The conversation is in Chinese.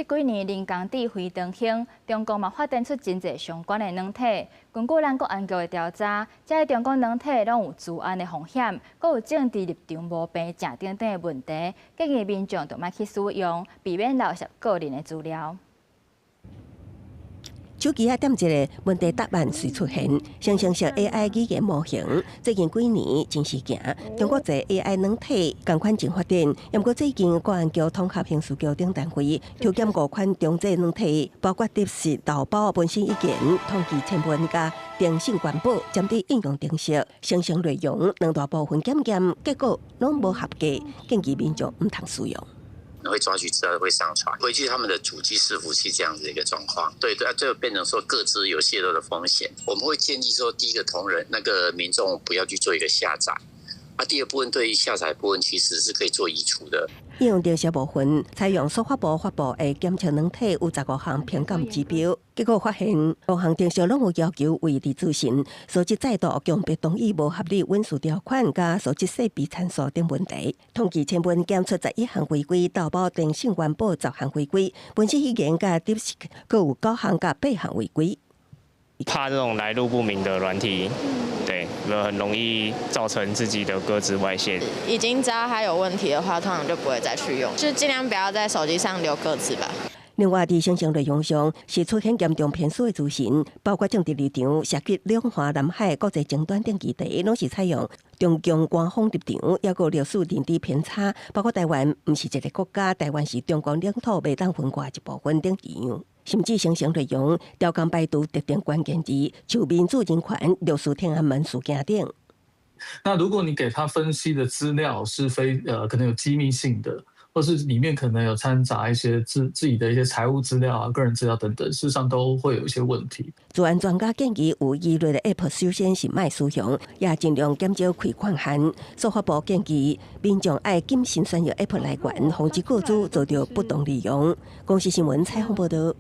这几年人工智慧长兴，中国嘛发展出真侪相关的软体。根据咱国安局的调查，这些中国软体拢有治安的风险，阁有政治立场无平正等等的问题，建议民众就莫去使用，避免漏泄个人的资料。 手机点一个问题答案随出现，生成式 AI 语言模型，最近几年真是行。中国在 AI 软体同款真发展，不过最近国安局统合刑事局等单位抽检5款中介软体，包括DeepSeek、淘宝本身已经统计成本加电信环保，针对应用程式生成内容两大部分检验，结果拢无合格，建议民众唔通使用。 会抓取资料会上传回去他们的主机伺服器这样子的一个状况，对，最后变成说各自有泄露的风险。我们会建议说，第一个同仁那个民众不要去做一个下载，第二部分对于下载部分其实是可以做移除的。 应用程式部分采用司法部发布的检测软体有15项评鉴指标，结果发现5项程式拢有要求为地自信，所致再度强迫同意无合理允许条款，加所致设备参数等问题。统计成本检出11项违规，淘宝电信环保10项违规，本身语言加 DeepSeek 各有9项加8项违规。 怕这种来路不明的软体，对，很容易造成自己的个资外泄。已经知道它有问题的话，通常就不会再去用，就尽量不要在手机上留个资吧。 另外，在生成内容上是出现严重偏私的资讯，包括政治立场、涉及两岸、南海国际争端等议题，拢是采用中共官方立场，也有历史认知偏差，包括台湾不是一个国家，台湾是中国领土，未当分割一部分等字样。 甚至生成内容调工排除特定关键字，像民主人权、六四天安门事件等。那如果你给他分析的资料是可能有机密性的，或是里面可能有掺杂一些自己的一些财务资料啊、个人资料等等，事实上都会有一些问题。治安专家建议有疑虑的 App 首先是莫使用，也尽量减少开款函。司法部建议民众爱谨慎选用 App 来源，防止个资遭到不当利用。公视新闻采访报道。